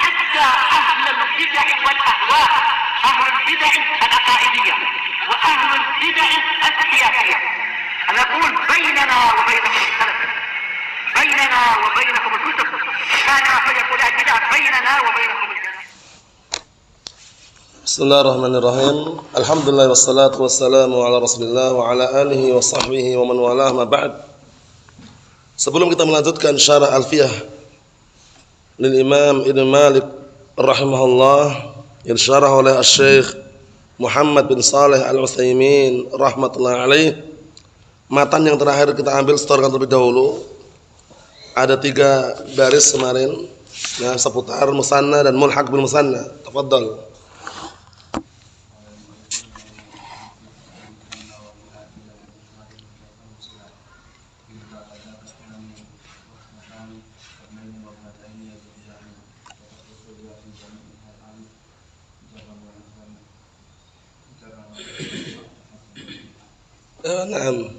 حتى أهل البدع والأهواء، أهل البدع العقائدية وأهل البدع السياسية. أنا أقول بيننا وبينكم السلف، بيننا وبينكم الكتب، كان فيقول البدع بيننا وبينكم الجنة. Bismillahirrahmanirrahim. Alhamdulillah wassalatu wassalamu ala Rasulillah wa ala alihi wa sahbihi wa man walah ma ba'd. Sebelum kita melanjutkan syarah Alfiyah lil Imam Ibnu Malik rahimahullah yang syarah oleh Asy-Syaikh Muhammad bin Shalih Al-Utsaimin rahmatullahi alaih. Matan yang terakhir kita ambil setorkan terlebih dahulu. Ada 3 baris kemarin, nah, seputar musanna dan mulhaq bil musanna. Tafadhal. Naam.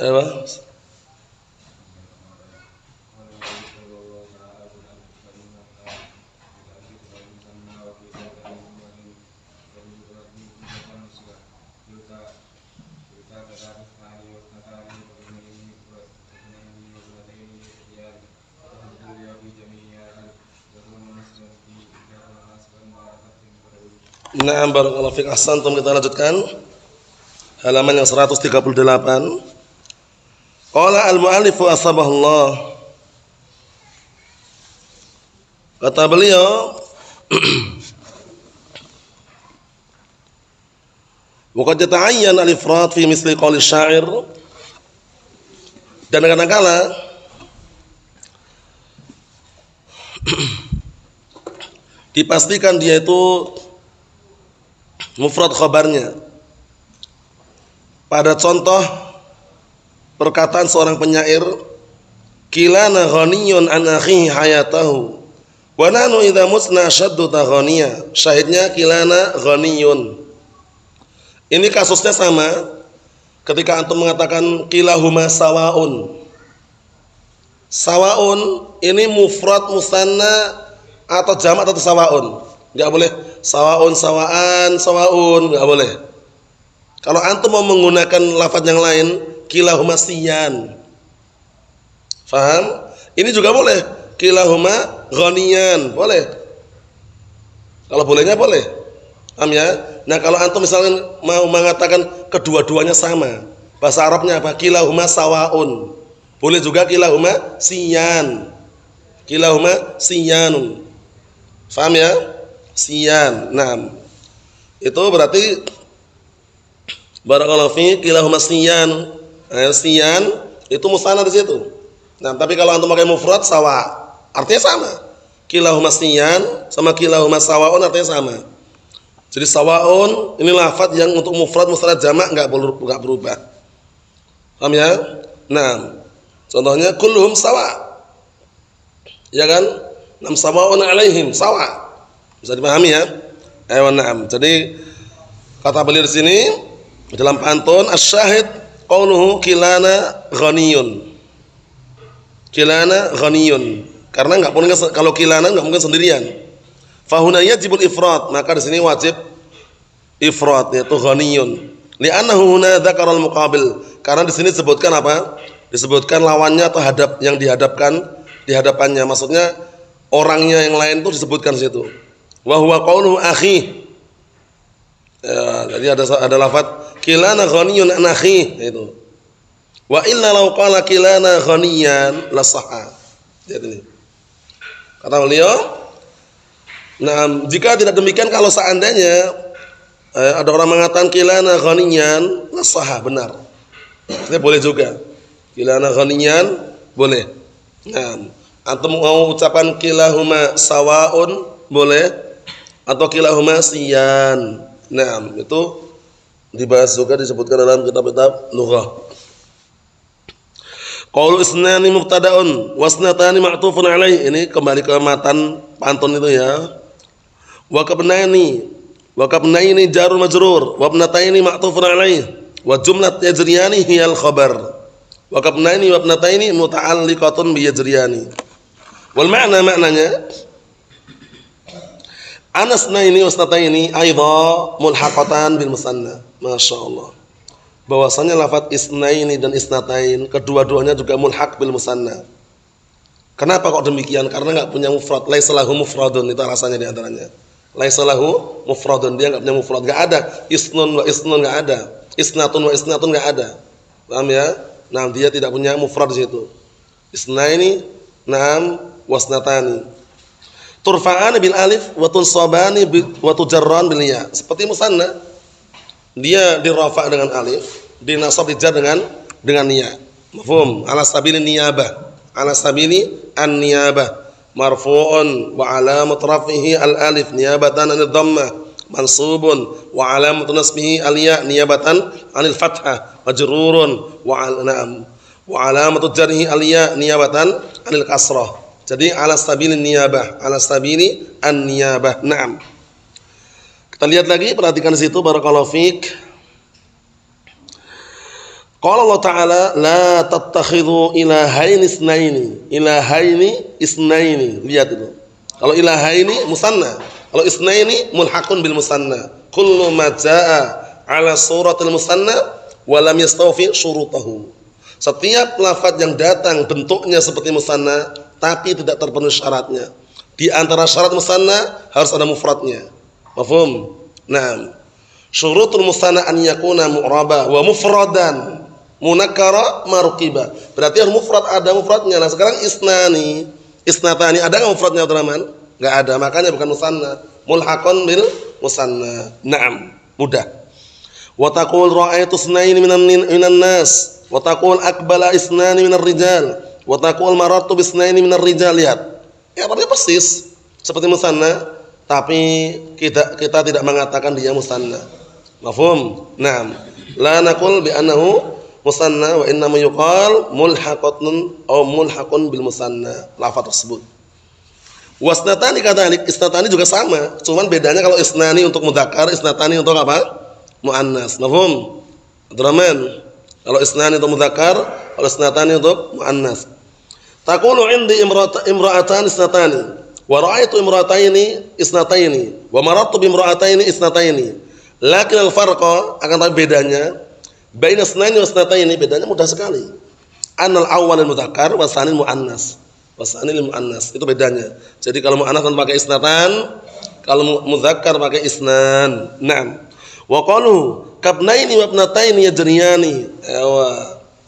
Ewa. Na'am, barakallahu fiik. Ahsantum. Kita lanjutkan halaman yang 138. Qala al-mu'allifu asbahullah. Kata beliau wa qad yata'ayyan al-ifrat fi misli qouli syair, dan kadang-kala dipastikan dia itu mufrad khabarnya pada contoh perkataan seorang penyair, kilana ghaniyun an akhihi hayatahu wa nahnu idza musna shaddu taghaniya. Syahidnya kilana ghaniyun. Ini kasusnya sama ketika antum mengatakan kilahuma sawaun. Sawaun ini mufrad musanna atau jamak atau sawaun? Enggak boleh sawaun, sawaan, sawaun, enggak boleh. Kalau antum mau menggunakan lafaz yang lain, kilahuma siyan. Faham? Ini juga boleh. Kilahuma ghaniyan, boleh. Kalau bolehnya boleh. Paham ya? Nah, kalau antum misalkan mau mengatakan kedua-duanya sama, bahasa Arabnya apa? Kilahuma sawaun. Boleh juga kilahuma siyan. Kilahuma siyanun. Faham ya? Siyan. Nah, itu berarti barakallahu fi kilahuma siyan. Siyan itu musanna di situ. Nah, tapi kalau antum pakai mufrad sawa, artinya sama. Kilahuma siyan sama kilahuma sawaun artinya sama. Jadi sawaun ini lafaz yang untuk mufrad musannad jamak enggak berubah. Paham ya? Nah, contohnya kulluhum sawa. Ya kan? Nam sawaun alaihim, sawa. Bisa dipahami ya? Ayo, na'am. Jadi kata beliau di sini dalam pantun asy-syahid qauluhu kilana ghaniyun. Kilana ghaniyun. Karena enggak mungkin kalau kilana enggak mungkin sendirian. Fa huna yajibul ifrad, maka di sini wajib ifrad yaitu ghaniyun. Li'annahu huna dzakara al-muqabil. Karena di sini disebutkan apa? Disebutkan lawannya atau hadap yang dihadapkan di hadapannya. Maksudnya orangnya yang lain itu disebutkan di situ. Wa huwa qauluhu akhi. Ya, jadi ada lafaz kilana ghaniyun an akhi itu. Wa illa law qala kilana ghaniyan la sahha. Lihat ini. Kata beliau, nah, jika tidak demikian, kalau seandainya ada orang mengatakan kilana ghaniyan la sahha, benar. Ini boleh juga. Kilana ghaniyan boleh. Nah, antum mau ucapan kilahuma sawaun boleh atau kilahuma siyan. Nah, itu dibahas juga, disebutkan dalam kitab-kitab lughah. Qaulu isnani mubtada'un wasnatani ma'tufun alaih. Ini kembali ke matan pantun itu ya. Wa kabnaini jarun majrur wa ibnataini ma'tufun alaih wa jumlat yajriyani hiyal khabar. Wa kabnaini wa ibnataini muta'alliqatun bi yajriyani. Wal maknanya anasnaini wasnataini aidha mulhaqatan bil musanna. Masyaallah. Bahwasanya lafaz isnaini dan isnatain kedua-duanya juga mulhaq bil musanna. Kenapa kok demikian? Karena enggak punya mufrad, laisa lahu mufradun, itu alasannya di antaranya. Laisa lahu mufradun, dia enggak punya mufrad, enggak ada isnun wa isnun, enggak ada. Isnatun wa isnatun, enggak ada. Paham ya? Nah, dia tidak punya mufrad di situ. Isnaini, na'am, wasnatani. Turfa'ani bil alif wa tunsabani wa tujarran bil ya. Seperti musanna. Dia dirafa dengan alif, dinasab dijar dengan ya. Mafhum? Ala sabili niyabah. Ala sabili an-niyabah. Marfu'un wa alamat rafihi al-alif niyabatan anil dhammah. Mansubun wa alamat nasbihi al-ya niyabatan anil fathah. Majrurun wa alamat jarhi al-ya niyabatan anil kasrah. Jadi ala sabili niyabah, ala sabili an-niyabah. Naam. Kita lihat lagi, perhatikan di situ, barakallahu fiik. Qala Allah Ta'ala la tattakhidhu ilahaini isnaini. Lihat itu. Kalau ilahaini musanna, kalau isnaini mulhaqun bil musanna. Kullu ma jaa ala suratil musanna wa lam yastawfi syurutahu. Setiap lafaz yang datang bentuknya seperti musanna tapi tidak terpenuhi syaratnya. Di antara syarat musanna harus ada mufradnya. Mafhum? Naam. Syurutul musanna an yakuna mu'raba wa mufradan munakkara maruqiba. Berarti harus mufrad, ada mufradnya. Nah, sekarang isnani, isnatani, ada enggak mufradnya, Abdurrahman? Enggak ada, makanya bukan musanna. Mulhaqun bil musanna. Naam, mudah. Wa taqul ra'aitu isnaini minan nas, wa taqul aqbala isnani minar rijal, wa taqul marartu bisnaini minar rijal. Lihat. Ya, artinya persis seperti musanna. Tapi kita tidak mengatakan dia musanna. Mafhum? Naam. La naqul bi annahu musanna wa inna ma yuqal mulhaqatun aw mulhaqun bil musanna. Lafaz tersebut. Wasnatani kadzalik, isnatani juga sama, cuman bedanya kalau isnani untuk mudzakkar, isnatani untuk apa? Muannas. Mafhum? Abdurrahman. Kalau isnani untuk mudzakkar, kalau isnatani untuk muannas. Taqulu indi imra'atan isnatani. Wa ra'aitu imra'ataini isnataini wa marartu bi imra'ataini isnataini. Lakin al-farqa, akan tapi bedanya baina isnaini wa isnataini, bedanya mudah sekali. Anal awwal al-mudzakkar wa tsanil muannas. Wa tsanil muannas. Itu bedanya. Jadi kalau muannas kan pakai isnatan, kalau mudzakkar pakai isnan. Naam. Wa qalu kabnaini wa ibnataini yajriyani.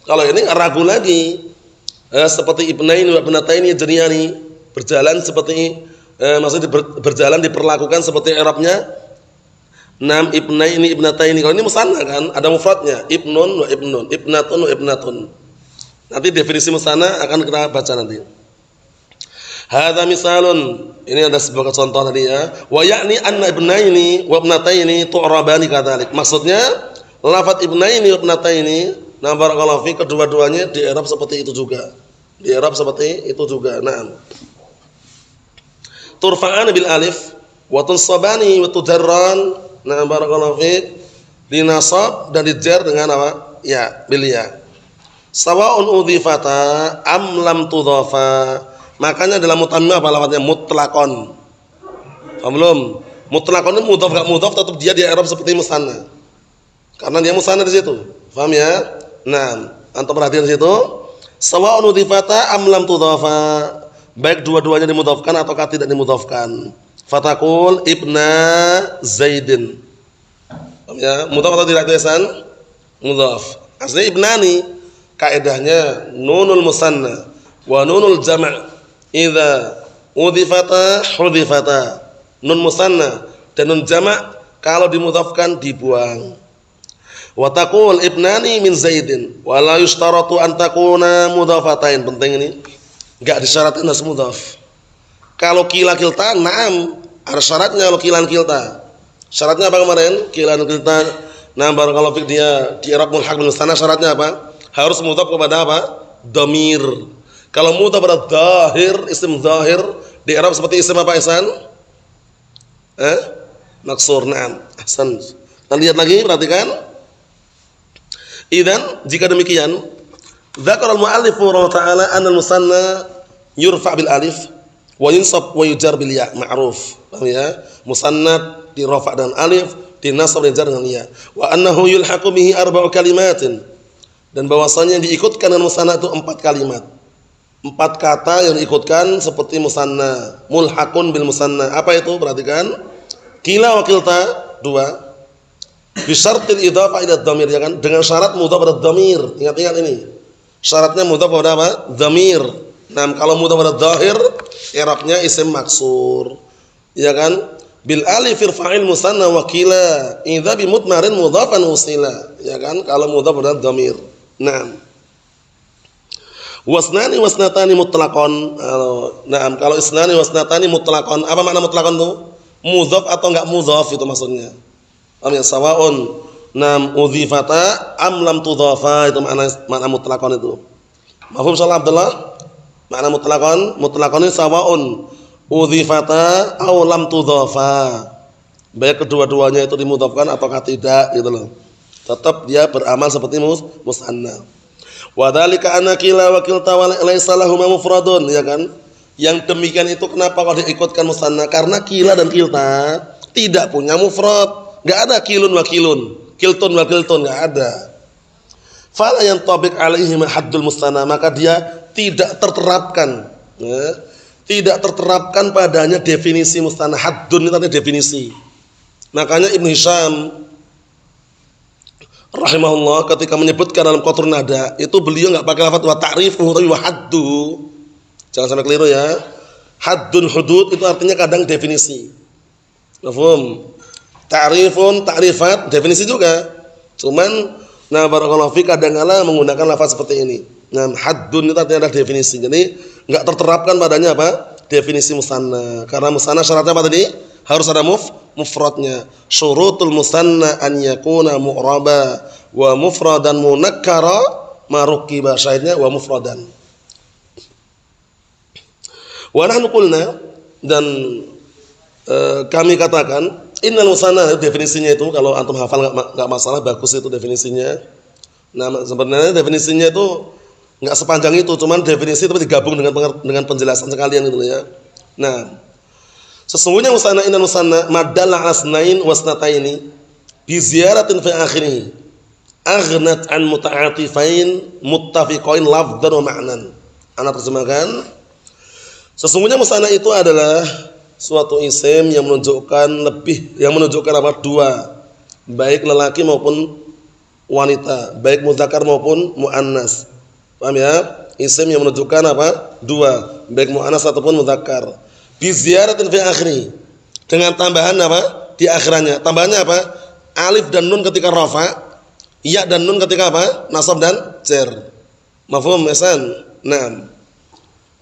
Kalau ini ragu lagi. Seperti ibnaini wa ibnataini yajriyani. Berjalan seperti maksudnya berjalan diperlakukan seperti i'rabnya nam ibnaini ibnataini. Kalau ini musanna kan ada mufradnya, ibnun wa ibnun, ibnatun wa ibnatun. Nanti definisi musanna akan kita baca nanti. Hadza misalun, ini ada sebuah contoh tadi ya. Wa ya'ni anna ibnaini wa ibnataini tu'rabani kadzalik. Maksudnya lafaz ibnaini wa ibnataini, nah barakallahu fi, kedua-duanya di i'rab seperti itu juga. Di i'rab seperti itu juga. Naam. Turfa'an bil alif wa tunsabani wa tujarran. Nah barakallahu fiik, dinasab dan dijar dengan apa? Ya, bil ya. Sawa'un udhifata am lam tudhafa. Makanya dalam mutammim apa lafadznya? Mutlaqon. Paham belum? Mutlaqon ini mudhaf enggak mudhaf tetap dia di i'rab seperti musanna. Karena dia musanna di situ. Paham ya? Nah, antum perhatikan di situ. Sawa'un udhifata am lam tudhafa. Baik dua-duanya dimudhafkan ataukah tidak dimudhafkan. Fataqul ibna Zaidin. Ya, mudhaf atau tidak itu Hasan? Mudhaf. Aslinya ibnani. Kaidahnya nunul musanna wa nunul jama' idza udhifata hudhifata. Nun musanna dan nun jama' kalau dimudhafkan dibuang. Wa taqul ibnani min Zaidin wa la yushtaratu an takuna mudhafatain. Penting ini. Enggak disyaratkan harus mudhaf. Kalau kila kilta, na'am, ada syaratnya. Kalau kilan kilta, syaratnya apa kemarin? Kilan kilta, nah barakallahu fik, dia di i'rab mulhaq bil musanna, syaratnya apa? Harus mudhaf kepada apa? Dhamir. Kalau mudhaf pada dhahir, isim dhahir di i'rab seperti isim apa Ihsan? Maksur. Na'am. Ahsan. Kita lihat lagi, perhatikan. Idzan jika demikian, dzakara al-mu'allif rahimahullah ta'ala anna al-musanna yurfa' bil alif wa yunsab wa yujar bil ya, ma'ruf. Paham ya? Musannad dirafa' dengan alif, dinasab dan jar dengan ya. Wa annahu yulhaqu bihi arba'u kalimatin. Dan bahwasanya diikutkan dengan musanna itu 4 kalimat. 4 kata yang diikutkan seperti musanna, mulhaqun bil musanna. Apa itu? Perhatikan. Kila wa kilta, 2. Bisyartil idhafah ila dhamir, ya kan? Dengan syarat mudhaf pada dhamir. Ingat-ingat ini. Syaratnya mudhaf pada apa? Dhamir. Nah, kalau mudhaf pada dhahir, i'rabnya isim maksur. Ya kan? Bil alif irfa'il musanna wa kila. Idza bi mudmarin mudhafan usila. Ya kan? Kalau mudhaf pada dhamir. Naam. Wasnani wasnatani mutlaqan. Naam, kalau isnani wasnatani mutlaqan. Apa makna mutlaqan itu? Mudhaf atau enggak mudhaf itu maksudnya. Am ya sawaun nam udhifata am lam tudhafa, itu makna mutlaqan itu. Mafhum insyaallah Abdullah? Makna mutlaqan ini sawaun udhifata aw lam tudhafa. Baik kedua-duanya itu dimudhafkan ataukah tidak gitu loh. Tetap dia beramal seperti musanna. Wa dzalika anna kila wa kilta wa laysa lahum mufradun, ya kan? Yang demikian itu kenapa kalau diikutkan musanna? Karena kila dan kilta tidak punya mufrad. Enggak ada kilun wa kilun, kiltun wa kiltun, enggak ada. Fala yantabiq alaihi haddul musanna, maka dia tidak terterapkan, ya, tidak terterapkan padanya definisi musanna. Haddun itu artinya definisi. Makanya Ibnu Hisham rahimahullah ketika menyebutkan dalam Qatrun Nada itu beliau enggak pakai lafaz wa ta'rifuhu tapi wa haddu. Jangan sampai keliru ya. Haddun hudud itu artinya kadang definisi. Mafhum? Ta'rifun, ta'rifat, definisi juga. Cuman nah barakallahu fi kadang-kala menggunakan lafaz seperti ini. Nah, haddun itu artinya ada definisi. Jadi enggak terterapkan padanya apa? Definisi musanna. Karena musanna syaratnya apa tadi? Harus ada mufradnya. Syurutul musanna an yakuna mu'raba wa mufradan munakkara ma rukiba. Syahidnya wa mufradan. Wa nahnu qulna, dan kami katakan innal musanna, definisinya itu kalau antum hafal enggak masalah, bagus itu definisinya. Nah, sebenarnya definisinya itu enggak sepanjang itu, cuman definisi itu digabung dengan penjelasan sekalian gitu ya. Nah, sesungguhnya musanna innal musanna madalla asnain wasnataini bi ziyaratin fi akhirih aghnat an muta'atifain muttafiqain lafdhan wa ma'nan. Ana terjemahkan, sesungguhnya musanna itu adalah suatu isim yang menunjukkan apa? Dua, baik lelaki maupun wanita, baik muzakkar maupun muannas. Paham ya? Isim yang menunjukkan apa? Dua, baik muannas ataupun muzakkar. Bi ziyaratin fi akhiri, dengan tambahan apa? Di akhirannya. Tambahannya apa? Alif dan nun ketika rafa, ya dan nun ketika apa? Nasab dan jar. Mafhum Ihsan? Nah.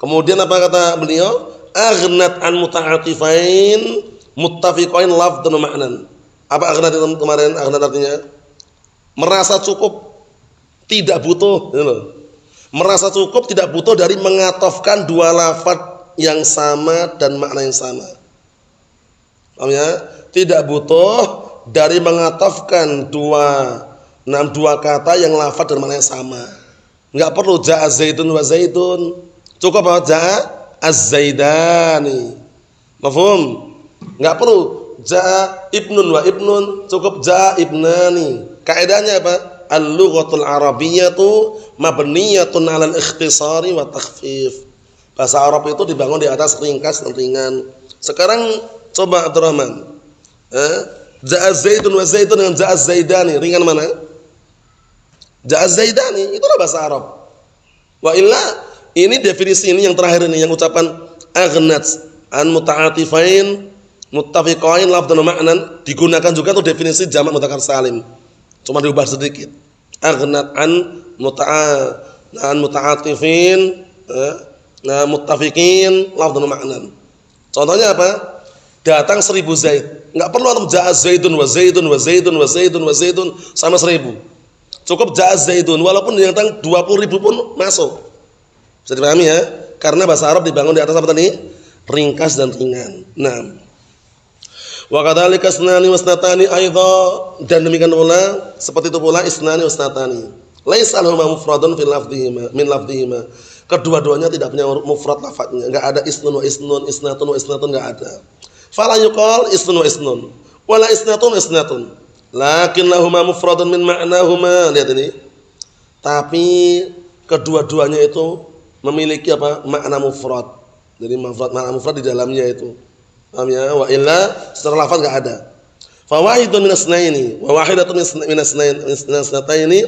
Kemudian apa kata beliau? Aghnat an muta'atifain muttafiqain lafdhan wa ma'nan. Apa aghnat itu kemarin? Aghnat artinya merasa cukup, tidak butuh, gitu. Merasa cukup, tidak butuh dari mengatofkan dua lafaz yang sama dan makna yang sama. Paham ya? Tidak butuh dari mengatofkan dua kata yang lafaz dan makna yang sama. Enggak perlu ja'a zaidun wa zaidun. Cukup apa? Ja'a az-zaidani. Mafhum? Enggak perlu ja'a ibnun wa ibnun, cukup ja'a ibnani. Kaidahnya apa? Al-lughatul arabiyyatu mabniyatun 'alal ikhtisari wa takhfif. Bahasa Arab itu dibangun di atas ringkas dan ringan. Sekarang coba Abdurrahman. Ja'a zaidun wa zaidun dengan ja'a zaidani, ringan mana? Ja'a zaidani, itulah bahasa Arab. Wa illa, ini definisi ini yang terakhir ini, yang ucapan aghnat an muta'atifain muttafiqain lafdhan wa ma'nan, digunakan juga untuk definisi jamak mudzakkar salim. Cuma diubah sedikit. Aghnat an muta'atifin muttafiqin lafdhan wa ma'nan. Contohnya apa? Datang 1000 zaid. Enggak perlu antum ja'a zaidun wa zaidun wa zaidun wa zaidun wa zaidun sama 1000. Cukup ja'a zaidun, walaupun yang datang 20.000 pun masuk. Bisa dipahami ya? Karena bahasa Arab dibangun di atas apa tadi? Ringkas dan ringan. Nah, wa kadzalika isnani wasnatani aidha, dan demikian pula seperti itu pula isnani wasnatani. Laisa lahuma mufradun fil lafdhihima min lafdhihima. Kedua-duanya tidak punya mufrad lafadznya, enggak ada isnun wa isnun, isnatun wa isnatun, enggak ada. Fala yuqal isnun wa isnun wala isnatun wa isnatun. Lakin lahuma mufradun min ma'nahuma. Lihat ini. Tapi kedua-duanya itu memiliki apa? Makna mufrad. Jadi makna mufrad di dalamnya itu. Paham ya? Wa illa secara lafaz enggak ada. Fa wahidun min asnaini wa wahidatun min asnataini.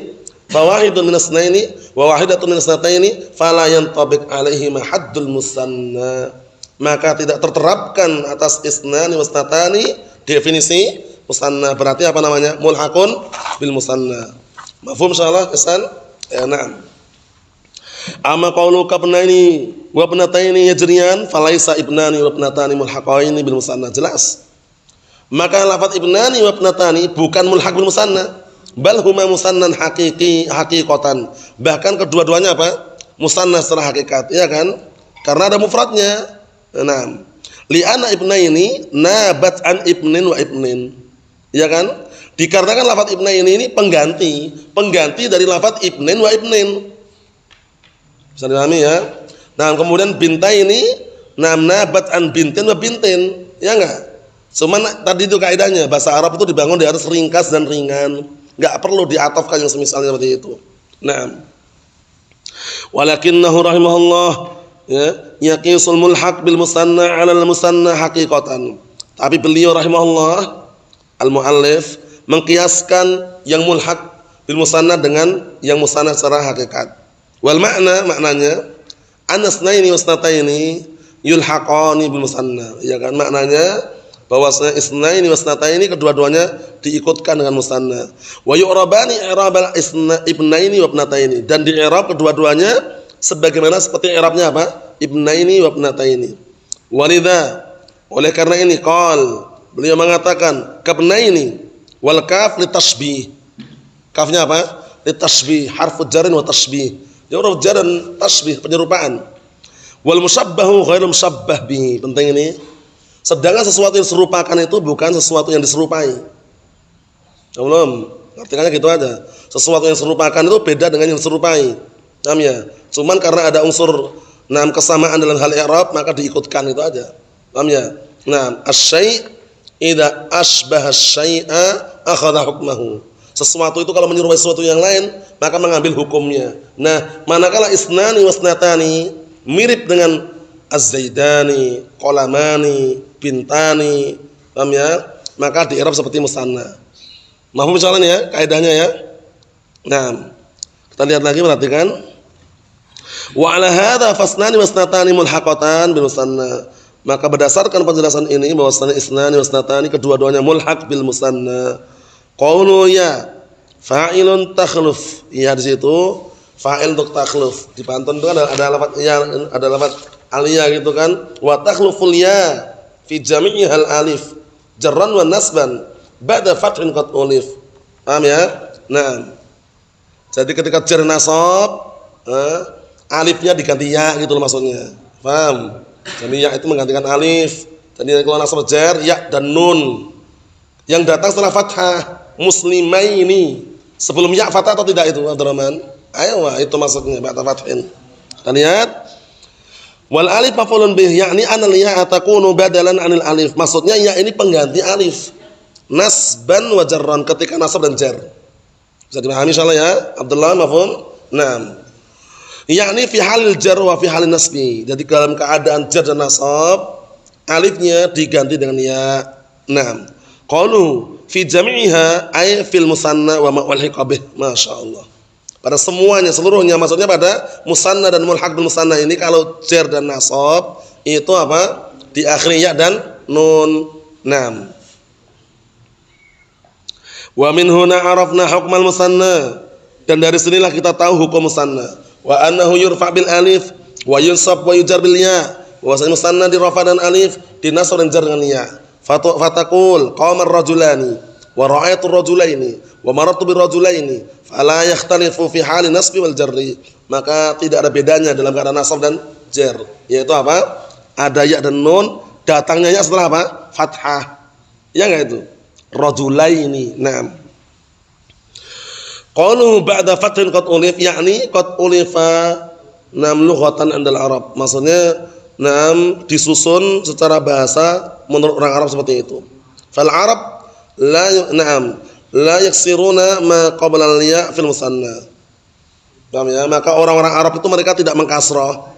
Fa wahidun min asnaini wa wahidatun min asnataini fala yantabiq alaihi haddul musanna. Maka tidak terterapkan atas isnani wasnatani definisi musanna. Berarti apa namanya? Mulhaqun bil musanna. Mafhum insyaallah kesan? Ya, na'am. Amma qawlu kabnaini wa ibnataini yajriyan falaisa ibnani wa ibnatani mulhaqaini bil musanna. Jelas. Maka lafaz ibnani wa ibnatani bukan mulhaq bil musanna, bal huma musannan haqiqatan. Bahkan kedua-duanya apa? Musanna secara hakikat, ya kan? Karena ada mufradnya. Naam. Li'anna ibnaini nabat an ibnin wa ibnin. Ya kan? Dikarenakan lafaz ibnaini ini pengganti dari lafaz ibnin wa ibnin. Bisa dipahami ya? Nah, kemudian bintaini nabat an bintin wa bintin. Ya enggak? Cuman tadi itu kaidahnya, bahasa Arab itu dibangun di atas ringkas dan ringan. Enggak perlu diatofkan yang semisalnya seperti itu. Nah, walakinnahu rahimahullah ya yaqisul mulhaq bil musanna 'ala al musanna haqiqatan. Tapi beliau rahimahullah al-muallif mengkiaskan yang mulhaq bil musanna dengan yang musanna secara hakikat. Wal maknanya anasnaini wasnataini yulhaqani bil musanna. Ya kan, maknanya bahwasanya isnaini wasnataini kedua-duanya diikutkan dengan musanna. Wa yu'rabani i'rabal ibnaini wa ibnataini, dan di i'rab kedua-duanya sebagaimana seperti i'rabnya apa? Ibnaini wa ibnataini. Walidha, oleh karena ini beliau mengatakan kabnaini wal kaf litashbih. Kafnya apa? Litashbih, harfu jarrin wa tashbih. Ya huruf jar dan tashbih, penyerupaan. Wal musabbahu ghairu musabbah bihi. Penting ini. Sedangkan sesuatu yang diserupakan itu bukan sesuatu yang diserupai. Belum. Artinya gitu aja. Sesuatu yang diserupakan itu beda dengan yang diserupai. Paham ya? Cuman karena ada unsur kesamaan dalam hal i'rab maka diikutkan, itu aja. Paham ya? Nah, asy-syai' idza asbaha asy-syai'a akhadha hukmahu. Sesuatu itu kalau menyerupai sesuatu yang lain maka mengambil hukumnya. Nah, manakala isnani wasnatani mirip dengan az-zaidani, qalamani, bintani, paham ya? Maka di i'rab seperti musanna. Mahfum insyaallah ya kaidahnya ya. Nah, kita lihat lagi, perhatikan. Wa 'ala hadza fasnani wasnatani mulhaqatan bil musanna. Maka berdasarkan penjelasan ini bahwasanya isnani wasnatani kedua-duanya mulhaq bil musanna. Qaulu ya fa'ilun takhluf. Ya, di situ fa'il untuk takhluf. Di pantun itu kan ada lafaz ya, ada lafaz aliyah gitu kan. Wa takhluful ya fi jami'i hal alif jarran wa nasban ba'da fathin qad ulif. Paham ya? Nah, jadi ketika jar nasab alifnya diganti ya gitu loh maksudnya. Paham? Jadi ya itu menggantikan alif. Jadi kalau nasab jar ya dan nun yang datang setelah fathah. Muslimaini sebelum ya fathah atau tidak itu Abdurrahman? Ayo, itu maksudnya ba'da fathin. Kita lihat. Wal alif maf'ulun bih, yakni anal ya takunu badalan anil alif. Maksudnya ya ini pengganti alif. Nasban wa jarran, ketika nasab dan jar. Bisa dipahami insyaallah ya? Abdullah, mafhum? Naam. Yakni fi halil jar wa fi halin nasbi. Jadi dalam keadaan jar dan nasab, alifnya diganti dengan ya. Naam. Qalu fi jami'iha ay fil musanna wa ma walhiqa bih. Masyaallah. Pada semuanya, seluruhnya, maksudnya pada musanna dan mulhaq bil musanna ini kalau jar dan nasab itu apa? Di akhir ya dan nun. Naam. Wa min huna arafna hukmal musanna, dan dari sinilah kita tahu hukum musanna. Wa annahu yurfa bil alif wa yunsab wa yujar bil ya. Wa musanna di rafa dan alif, di nasab dan jar dengan ya. Fataqul qamar rajulani wa ra'aytu rajulaini wa marartu bir rajulaini fala yakhtalifu fi hali nasbi wal jarri, maka tidak ada bedanya dalam keadaan nasab dan jar, yaitu apa? Ada ya dan nun, datangnya ya setelah apa? Fathah. Ya enggak itu? Rajulaini. Naam. Qalu ba'da fathin qad ulif, yakni qad ulifa nam lughatan andal Arab. Maksudnya nam disusun secara bahasa menurut orang Arab seperti itu. Fal Arab la yaksiruna ma qabla al-ya fil musanna. Paham ya? Maka orang-orang Arab itu mereka tidak mengkasrah.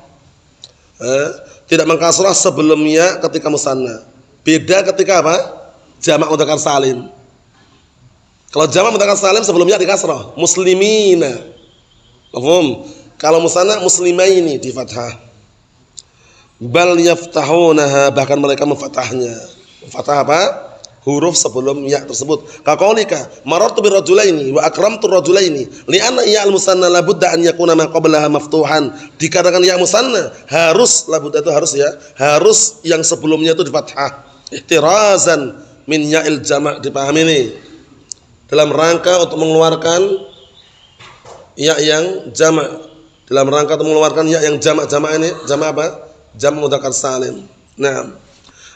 Tidak mengkasrah sebelumnya ketika musanna. Beda ketika apa? Jamak mudzakkar salim. Kalau jamak mudzakkar salim sebelumnya dikasrah, muslimina. Paham? Kalau musanna muslimaini di fathah. Bal yaftahunaha, bahkan mereka memfathahnya. Fathah apa? Huruf sebelum ya tersebut. Kaqaulika marartu birrajulaini wa akramtu rajulaini, li'anna ya al-musanna la budda an yakuna ma qablaha maftuhan. Dikatakan ya musanna harus, la budda itu harus ya, harus yang sebelumnya itu di fathah. Ihtirazan min ya'il jama', dipahami ini. Dalam rangka untuk mengeluarkan ya yang jama'. Dalam rangka untuk mengeluarkan ya yang jama'. Jama' ini jama' apa? Jama' mudzakkar salim. Nah,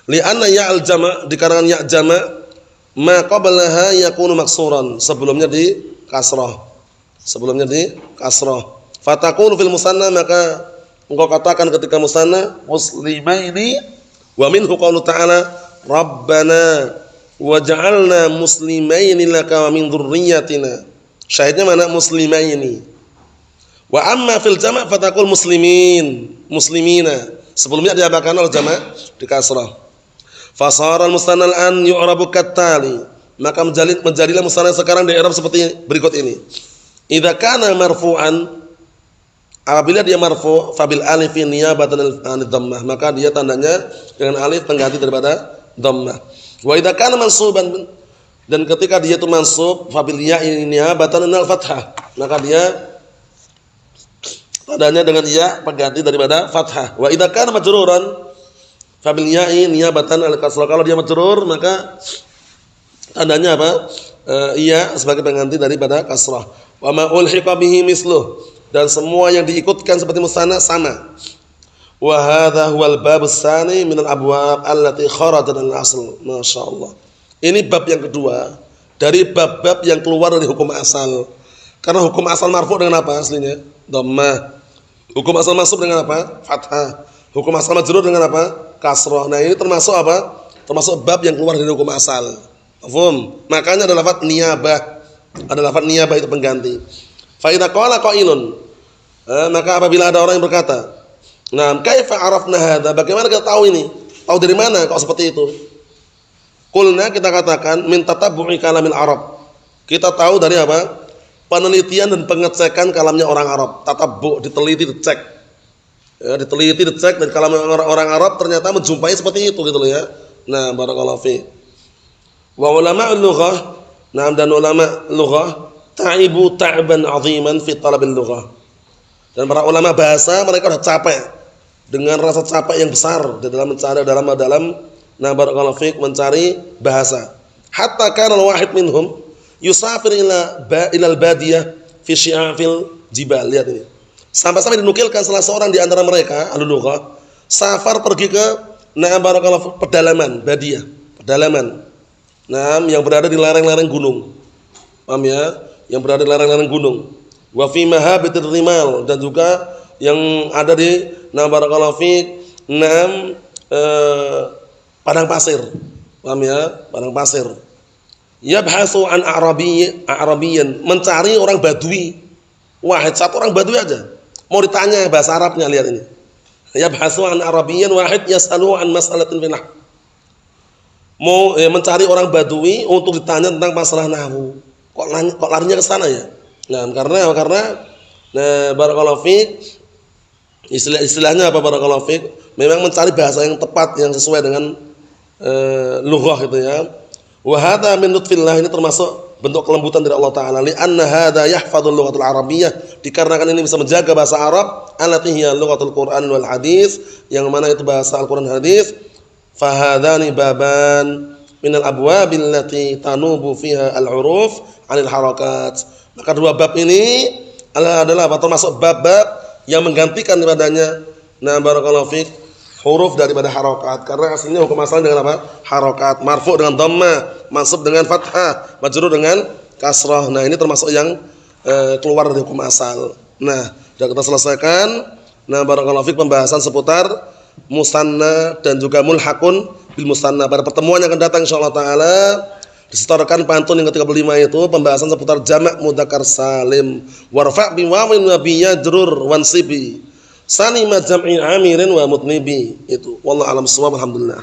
li'anna ya'al jama', dikarenakan ya' jama' ma qablaha yakunu maksuran, sebelumnya di kasrah. Sebelumnya di kasrah. Fatakunu fil musanna, maka engkau katakan ketika musanna muslimaini, wa minhu qaulu ta'ala rabbana waj'alna muslimaini laka wa min dzurriyyatina. Syahidnya mana? Muslimaini. Wa amma fil jama' fatakul muslimin, muslimina. Sebelumnya diapakan oleh jama' di kasrah. Fasara al-musanna al-an yu'rabu kattali, maka menjadilah musanna sekarang di i'rab seperti berikut ini. Idza kana marfu'an, apabila dia marfu' fabil alif niyabatan an dhammah, maka dia tandanya dengan alif pengganti daripada dhammah. Wa idza kana mansuban, dan ketika dia itu mansub fabil ya niyabatan an fathah, maka dia tandanya dengan ya pengganti daripada fathah. Wa idza kana majruran fabil ya'i niyabatan al-kasrah, kalau dia majrur maka tandanya apa? Iya sebagai pengganti daripada kasrah. Wa ma ulhiqa bihi misluh, dan semua yang diikutkan seperti musanna sama. Wa hadha huwal babus tsani min al-abwab allati kharajat al-asl. Masyaallah. Ini bab yang kedua dari bab-bab yang keluar dari hukum asal. Karena hukum asal marfu dengan apa aslinya? Dhammah. Hukum asal mansub dengan apa? Fathah. Hukum asal majrur dengan apa? Kasrah. Nah, ini termasuk apa? Termasuk bab yang keluar dari hukum asal. Paham? Makanya ada lafaz niyabah. Ada lafaz niyabah itu pengganti. Fa idza qala qailun, maka apabila ada orang yang berkata, "Nah, kaifa arafna hadza?" Bagaimana kita tahu ini? Tahu dari mana kok seperti itu? Qulna, kita katakan min tatabbu'i kalamil Arab. Kita tahu dari apa? Penelitian dan pengecekan kalamnya orang Arab. Tatabbu', diteliti, dicek. Ya, diteliti, dicek, dan kalau orang Arab ternyata menjumpai seperti itu gitu loh ya. Nah, barakallahu fi. Wa ulama al-lughah, nah, dan ulama lughah ta'ibu ta'ban 'aziman fi talabil lughah. Dan para ulama bahasa mereka sudah capek dengan rasa capek yang besar di dalam mencari nah barakallahu fi mencari bahasa. Hatta kana al-wahid minhum yusafir ila al-badiyah fi syi'afil jibal. Lihat ini. Sampai-sampai dinukilkan salah seorang di antara mereka ahlul lughah safar pergi ke barakallahu pedalaman, badiyah, pedalaman. Yang berada di lereng-lereng gunung. Paham ya? Yang berada di lereng-lereng gunung. Wa fi mahabitir rimal, dan juga yang ada di barakallahu fi padang pasir. Paham ya? Padang pasir. Yabhasu an a'rabiyyan, mencari orang badui. Wahid, satu orang badui aja. Mau ditanya bahasa Arabnya, lihat ini. Yabhasu an arabiyyan wahid yas'alu an mas'alatin fil nahw. Mau mencari orang badui untuk ditanya tentang masalah nahwu. Kok larinya ke sana ya? Nah, karena barakallahu fiik, istilahnya apa barakallahu fiik? Memang mencari bahasa yang tepat, yang sesuai dengan lughah gitu ya. Wa hadza min lutfillah, ini termasuk bentuk kelembutan dari Allah Ta'ala. Li'anna hadha yahfadul lughatul arabiyyah, dikarenakan ini bisa menjaga bahasa Arab, allati hiya lughatul Qur'an wal hadis, yang mana itu bahasa Al-Qur'an dan hadis. Fahadhani baban minal abwabil lati tanubu fiha al-huruf 'anil harakat. Maka dua bab ini adalah termasuk bab-bab yang menggantikan daripadanya barakallahu fik huruf daripada harakat, karena aslinya hukum asal dengan apa? Harakat, marfu dengan dhamma, mansub dengan fathah, majrur dengan kasrah. Nah, ini termasuk yang keluar dari hukum asal. Nah, sudah kita selesaikan barakallahu fik pembahasan seputar musanna dan juga mulhaqun bil musanna. Pada pertemuan yang akan datang insyaallah taala disetorkan pantun yang ke-35 itu pembahasan seputar jamak mudzakkar salim. Warfa' bi wawin wa bi yajrur wansibi. Sanima jam'i amirin wa mutnibi. Itu wallahu alam shawab, alhamdulillah.